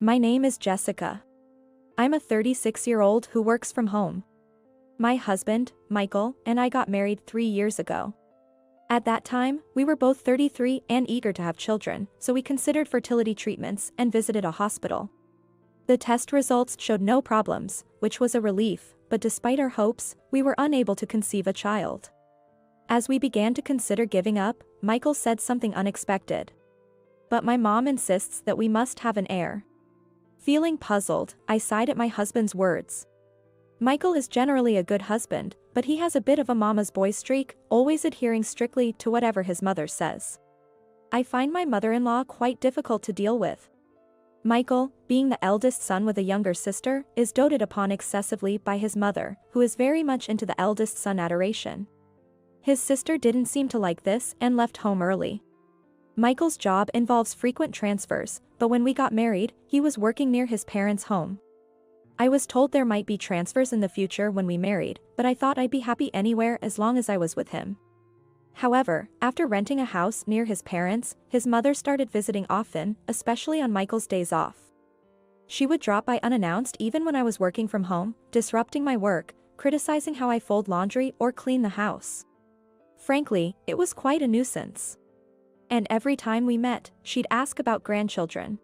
My name is Jessica. I'm a 36-year-old who works from home. My husband, Michael, and I got married 3 years ago. At that time, we were both 33 and eager to have children, so we considered fertility treatments and visited a hospital. The test results showed no problems, which was a relief, but despite our hopes, we were unable to conceive a child. As we began to consider giving up, Michael said something unexpected. But my mom insists that we must have an heir. Feeling puzzled, I sighed at my husband's words. Michael is generally a good husband, but he has a bit of a mama's boy streak, always adhering strictly to whatever his mother says. I find my mother-in-law quite difficult to deal with. Michael, being the eldest son with a younger sister, is doted upon excessively by his mother, who is very much into the eldest son adoration. His sister didn't seem to like this and left home early. Michael's job involves frequent transfers, but when we got married, he was working near his parents' home. I was told there might be transfers in the future when we married, but I thought I'd be happy anywhere as long as I was with him. However, after renting a house near his parents, his mother started visiting often, especially on Michael's days off. She would drop by unannounced even when I was working from home, disrupting my work, criticizing how I fold laundry or clean the house. Frankly, it was quite a nuisance. And every time we met, she'd ask about grandchildren.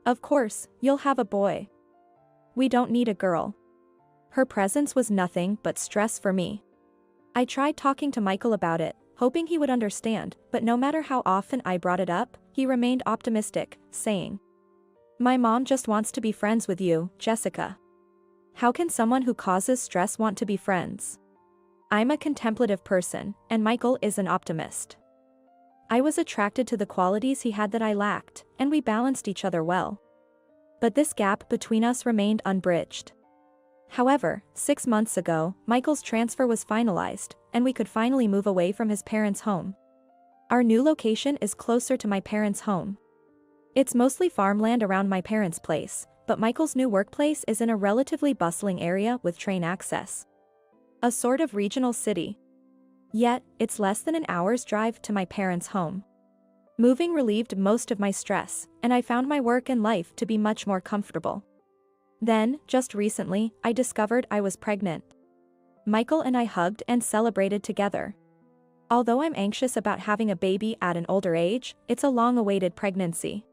Of course, you'll have a boy. We don't need a girl. Her presence was nothing but stress for me. I tried talking to Michael about it, hoping he would understand, but no matter how often I brought it up, he remained optimistic, saying, "My mom just wants to be friends with you, Jessica. How can someone who causes stress want to be friends? I'm a contemplative person, and Michael is an optimist." I was attracted to the qualities he had that I lacked, and we balanced each other well. But this gap between us remained unbridged. However, 6 months ago, Michael's transfer was finalized, and we could finally move away from his parents' home. Our new location is closer to my parents' home. It's mostly farmland around my parents' place, but Michael's new workplace is in a relatively bustling area with train access. A sort of regional city. Yet, it's less than an hour's drive to my parents' home. Moving relieved most of my stress, and I found my work and life to be much more comfortable. Then, just recently, I discovered I was pregnant. Michael and I hugged and celebrated together. Although I'm anxious about having a baby at an older age, it's a long-awaited pregnancy.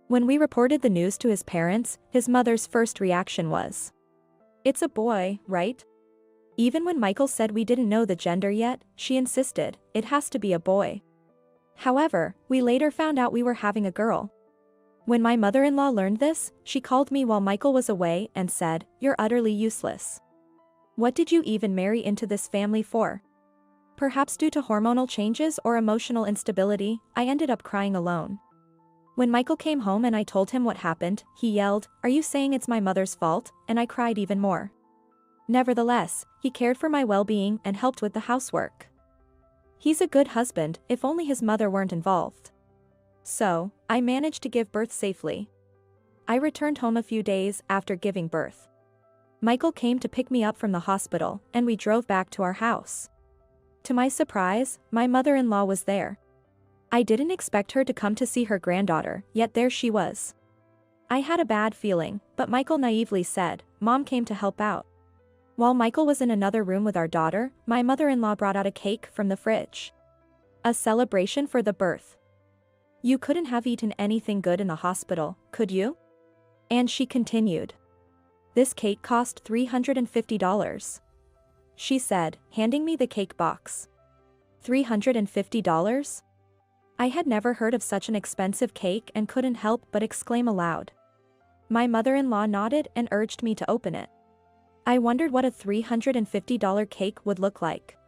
When we reported the news to his parents, his mother's first reaction was, "It's a boy, right?" Even when Michael said we didn't know the gender yet, she insisted, "It has to be a boy." However, we later found out we were having a girl. When my mother-in-law learned this, she called me while Michael was away and said, "You're utterly useless. What did you even marry into this family for?" Perhaps due to hormonal changes or emotional instability, I ended up crying alone. When Michael came home and I told him what happened, he yelled, "Are you saying it's my mother's fault?" And I cried even more. Nevertheless, he cared for my well-being and helped with the housework. He's a good husband, if only his mother weren't involved. So, I managed to give birth safely. I returned home a few days after giving birth. Michael came to pick me up from the hospital, and we drove back to our house. To my surprise, my mother-in-law was there. I didn't expect her to come to see her granddaughter, yet there she was. I had a bad feeling, but Michael naively said, "Mom came to help out." While Michael was in another room with our daughter, my mother-in-law brought out a cake from the fridge. A celebration for the birth. "You couldn't have eaten anything good in the hospital, could you?" And she continued. "This cake cost $350. She said, handing me the cake box. $350? I had never heard of such an expensive cake and couldn't help but exclaim aloud. My mother-in-law nodded and urged me to open it. I wondered what a $350 cake would look like.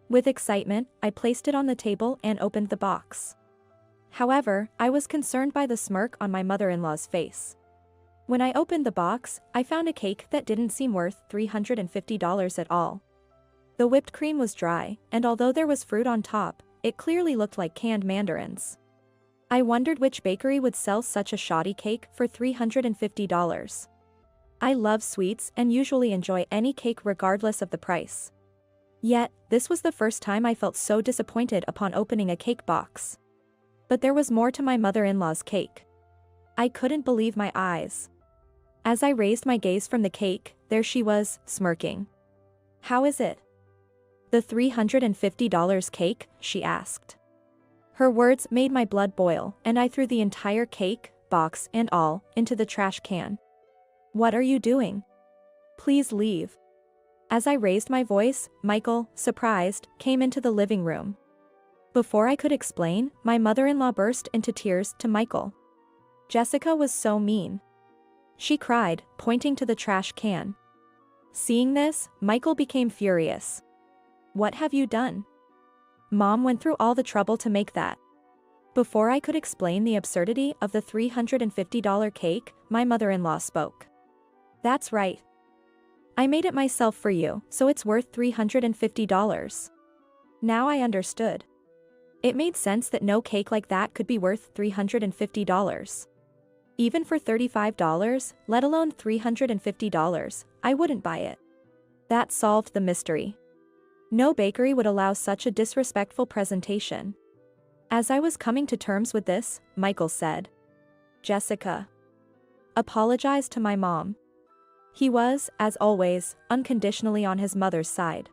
With excitement, I placed it on the table and opened the box. However, I was concerned by the smirk on my mother-in-law's face. When I opened the box, I found a cake that didn't seem worth $350 at all. The whipped cream was dry, and although there was fruit on top, it clearly looked like canned mandarins. I wondered which bakery would sell such a shoddy cake for $350. I love sweets and usually enjoy any cake regardless of the price. Yet, this was the first time I felt so disappointed upon opening a cake box. But there was more to my mother-in-law's cake. I couldn't believe my eyes. As I raised my gaze from the cake, there she was, smirking. "How is it?" "The $350 cake?" she asked. Her words made my blood boil, and I threw the entire cake, box and all, into the trash can. "What are you doing? Please leave." As I raised my voice, Michael, surprised, came into the living room. Before I could explain, my mother-in-law burst into tears to Michael. "Jessica was so mean," she cried, pointing to the trash can. Seeing this, Michael became furious. "What have you done? Mom went through all the trouble to make that." Before I could explain the absurdity of the $350 cake, my mother-in-law spoke. "That's right. I made it myself for you, so it's worth $350. Now I understood. It made sense that no cake like that could be worth $350. Even for $35, let alone $350, I wouldn't buy it." That solved the mystery. No bakery would allow such a disrespectful presentation. As I was coming to terms with this, Michael said, "Jessica, apologize to my mom." He was, as always, unconditionally on his mother's side.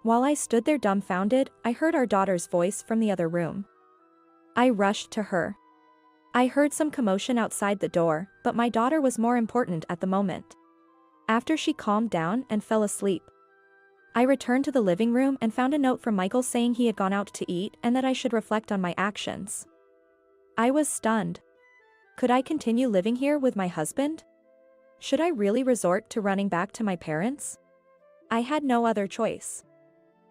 While I stood there dumbfounded, I heard our daughter's voice from the other room. I rushed to her. I heard some commotion outside the door, but my daughter was more important at the moment. After she calmed down and fell asleep, I returned to the living room and found a note from Michael saying he had gone out to eat and that I should reflect on my actions. I was stunned. Could I continue living here with my husband? Should I really resort to running back to my parents? I had no other choice.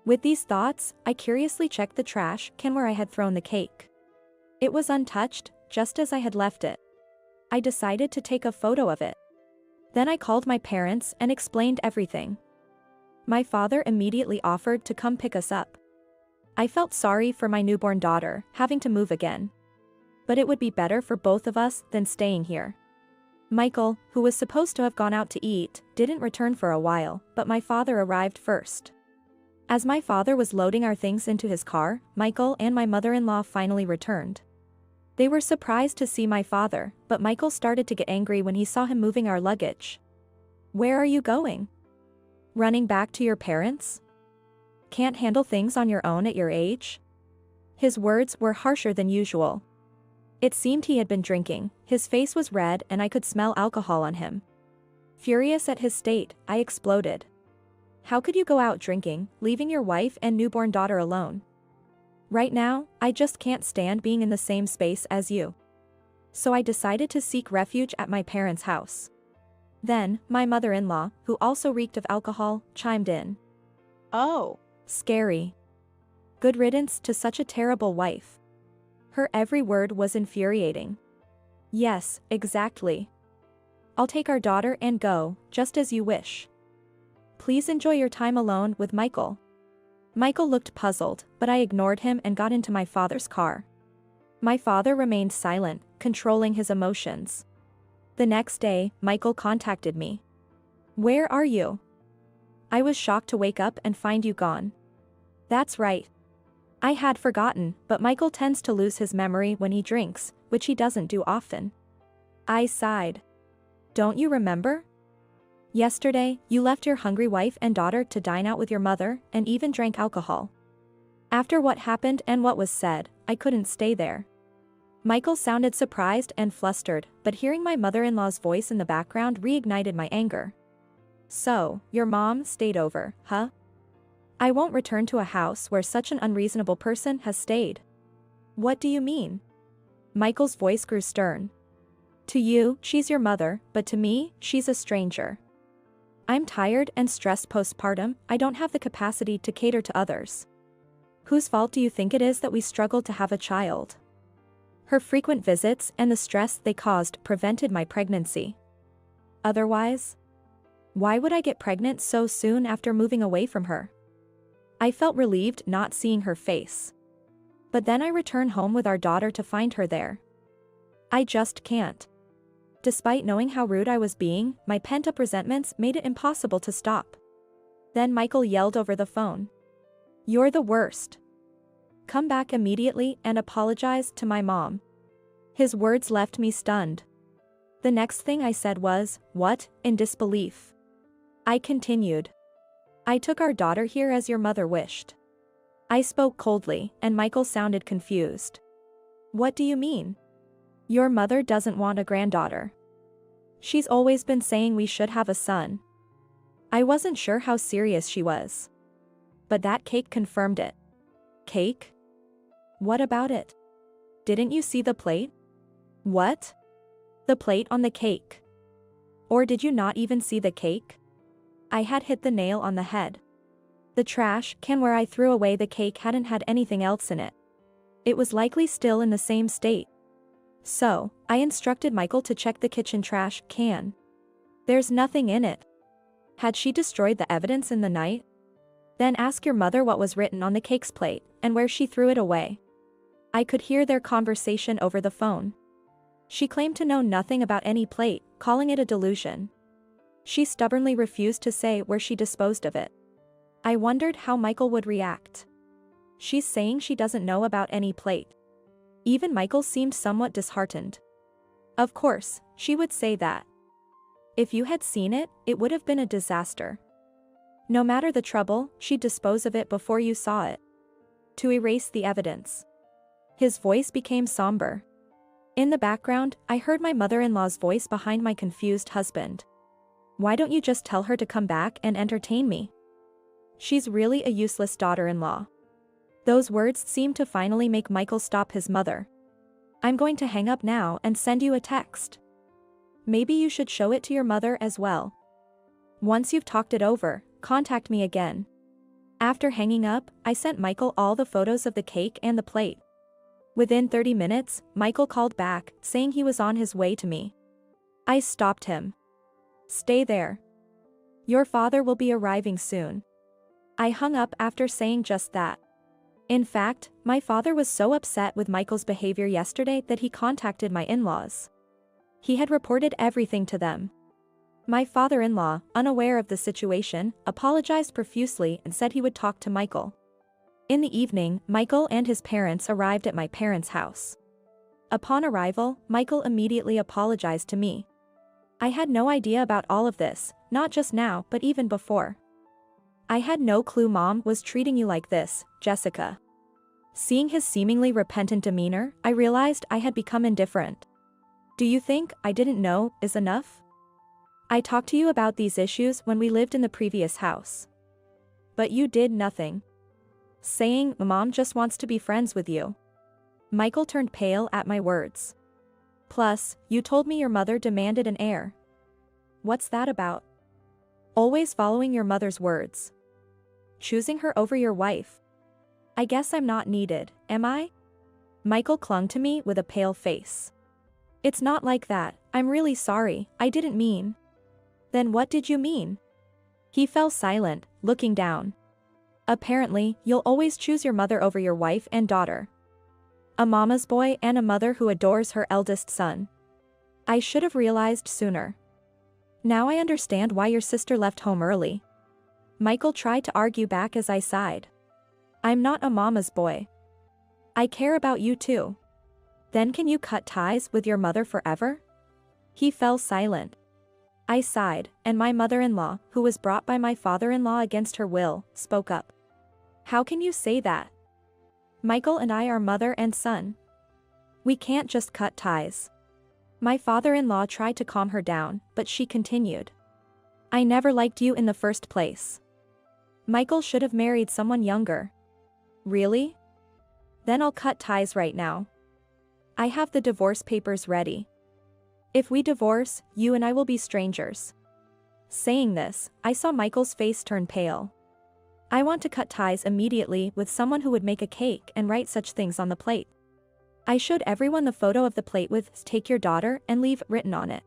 With these thoughts, I curiously checked the trash can where I had thrown the cake. It was untouched, just as I had left it. I decided to take a photo of it. Then I called my parents and explained everything. My father immediately offered to come pick us up. I felt sorry for my newborn daughter, having to move again. But it would be better for both of us than staying here. Michael, who was supposed to have gone out to eat, didn't return for a while, but my father arrived first. As my father was loading our things into his car, Michael and my mother-in-law finally returned. They were surprised to see my father, but Michael started to get angry when he saw him moving our luggage. "Where are you going? Running back to your parents? Can't handle things on your own at your age?" His words were harsher than usual. It seemed he had been drinking, his face was red and I could smell alcohol on him. Furious at his state, I exploded. "How could you go out drinking, leaving your wife and newborn daughter alone? Right now, I just can't stand being in the same space as you." So I decided to seek refuge at my parents' house. Then, my mother-in-law, who also reeked of alcohol, chimed in. "Oh, scary. Good riddance to such a terrible wife." Her every word was infuriating. "Yes, exactly. I'll take our daughter and go, just as you wish. Please enjoy your time alone with Michael." Michael looked puzzled, but I ignored him and got into my father's car. My father remained silent, controlling his emotions. The next day, Michael contacted me. "Where are you? I was shocked to wake up and find you gone." "That's right. I had forgotten, but Michael tends to lose his memory when he drinks, which he doesn't do often." I sighed. "Don't you remember? Yesterday, you left your hungry wife and daughter to dine out with your mother, and even drank alcohol. After what happened and what was said, I couldn't stay there." Michael sounded surprised and flustered, but hearing my mother-in-law's voice in the background reignited my anger. "So, your mom stayed over, huh? I won't return to a house where such an unreasonable person has stayed." "What do you mean?" Michael's voice grew stern. "To you, she's your mother, but to me, she's a stranger. I'm tired and stressed postpartum, I don't have the capacity to cater to others. Whose fault do you think it is that we struggled to have a child? Her frequent visits and the stress they caused prevented my pregnancy. Otherwise? Why would I get pregnant so soon after moving away from her?" I felt relieved not seeing her face. But then I returned home with our daughter to find her there. I just can't. Despite knowing how rude I was being, my pent-up resentments made it impossible to stop. Then Michael yelled over the phone. "You're the worst. Come back immediately and apologize to my mom." His words left me stunned. The next thing I said was, "What?" in disbelief. I continued. "I took our daughter here as your mother wished." I spoke coldly, and Michael sounded confused. "What do you mean? Your mother doesn't want a granddaughter. She's always been saying we should have a son." I wasn't sure how serious she was. But that cake confirmed it. Cake? What about it? Didn't you see the plate? What? The plate on the cake. Or did you not even see the cake? I had hit the nail on the head. The trash can where I threw away the cake hadn't had anything else in it. It was likely still in the same state. So, I instructed Michael to check the kitchen trash can. There's nothing in it. Had she destroyed the evidence in the night? Then ask your mother what was written on the cake's plate, and where she threw it away. I could hear their conversation over the phone. She claimed to know nothing about any plate, calling it a delusion. She stubbornly refused to say where she disposed of it. I wondered how Michael would react. She's saying she doesn't know about any plate. Even Michael seemed somewhat disheartened. Of course, she would say that. If you had seen it, it would have been a disaster. No matter the trouble, she'd dispose of it before you saw it. To erase the evidence. His voice became somber. In the background, I heard my mother-in-law's voice behind my confused husband. Why don't you just tell her to come back and entertain me? She's really a useless daughter-in-law. Those words seemed to finally make Michael stop his mother. I'm going to hang up now and send you a text. Maybe you should show it to your mother as well. Once you've talked it over, contact me again. After hanging up, I sent Michael all the photos of the cake and the plate. Within 30 minutes, Michael called back, saying he was on his way to me. I stopped him. Stay there. Your father will be arriving soon. I hung up after saying just that. In fact, my father was so upset with Michael's behavior yesterday that he contacted my in-laws. He had reported everything to them. My father-in-law, unaware of the situation, apologized profusely and said he would talk to Michael. In the evening, Michael and his parents arrived at my parents' house. Upon arrival, Michael immediately apologized to me. I had no idea about all of this, not just now but even before. I had no clue Mom was treating you like this, Jessica. Seeing his seemingly repentant demeanor, I realized I had become indifferent. Do you think I didn't know is enough? I talked to you about these issues when we lived in the previous house. But you did nothing. Saying Mom just wants to be friends with you. Michael turned pale at my words. Plus, you told me your mother demanded an heir. What's that about? Always following your mother's words. Choosing her over your wife. I guess I'm not needed, am I? Michael clung to me with a pale face. It's not like that, I'm really sorry, I didn't mean. Then what did you mean? He fell silent, looking down. Apparently, you'll always choose your mother over your wife and daughter. A mama's boy and a mother who adores her eldest son. I should have realized sooner. Now I understand why your sister left home early. Michael tried to argue back as I sighed. I'm not a mama's boy. I care about you too. Then can you cut ties with your mother forever? He fell silent. I sighed, and my mother-in-law, who was brought by my father-in-law against her will, spoke up. How can you say that? Michael and I are mother and son. We can't just cut ties. My father-in-law tried to calm her down, but she continued. I never liked you in the first place. Michael should have married someone younger. Really? Then I'll cut ties right now. I have the divorce papers ready. If we divorce, you and I will be strangers. Saying this, I saw Michael's face turn pale. I want to cut ties immediately with someone who would make a cake and write such things on the plate. I showed everyone the photo of the plate with "Take your daughter" and "Leave" written on it.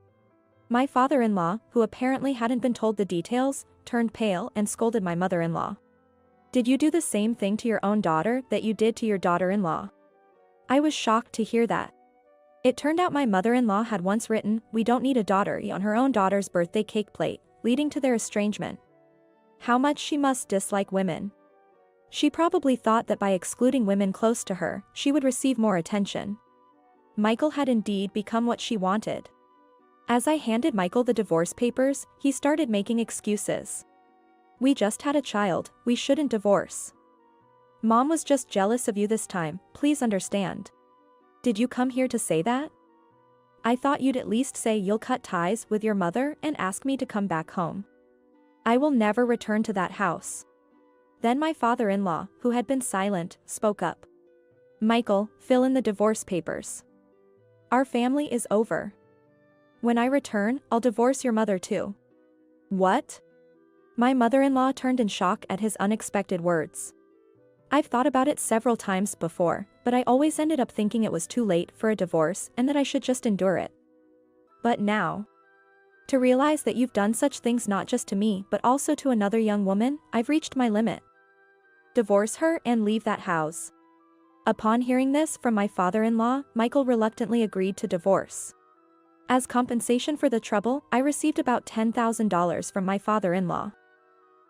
My father-in-law, who apparently hadn't been told the details, turned pale and scolded my mother-in-law. Did you do the same thing to your own daughter that you did to your daughter-in-law? I was shocked to hear that. It turned out my mother-in-law had once written, "We don't need a daughter" on her own daughter's birthday cake plate, leading to their estrangement. How much she must dislike women. She probably thought that by excluding women close to her, she would receive more attention. Michael had indeed become what she wanted. As I handed Michael the divorce papers, he started making excuses. We just had a child, we shouldn't divorce. Mom was just jealous of you this time, please understand. Did you come here to say that? I thought you'd at least say you'll cut ties with your mother and ask me to come back home. I will never return to that house. Then my father-in-law, who had been silent, spoke up. Michael, fill in the divorce papers. Our family is over. When I return, I'll divorce your mother too. What? My mother-in-law turned in shock at his unexpected words. I've thought about it several times before, but I always ended up thinking it was too late for a divorce and that I should just endure it. But now, to realize that you've done such things not just to me but also to another young woman, I've reached my limit. Divorce her and leave that house. Upon hearing this from my father-in-law, Michael reluctantly agreed to divorce. As compensation for the trouble, I received about $10,000 from my father-in-law.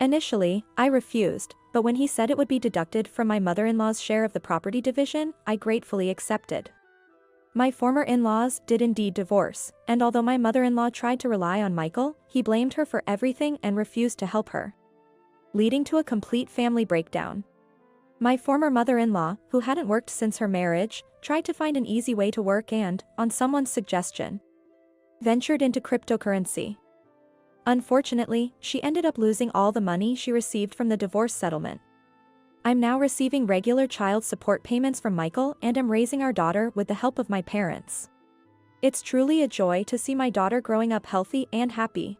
Initially, I refused, but when he said it would be deducted from my mother-in-law's share of the property division, I gratefully accepted. My former in-laws did indeed divorce, and although my mother-in-law tried to rely on Michael, he blamed her for everything and refused to help her, leading to a complete family breakdown. My former mother-in-law, who hadn't worked since her marriage, tried to find an easy way to work and, on someone's suggestion, ventured into cryptocurrency. Unfortunately, she ended up losing all the money she received from the divorce settlement. I'm now receiving regular child support payments from Michael and am raising our daughter with the help of my parents. It's truly a joy to see my daughter growing up healthy and happy.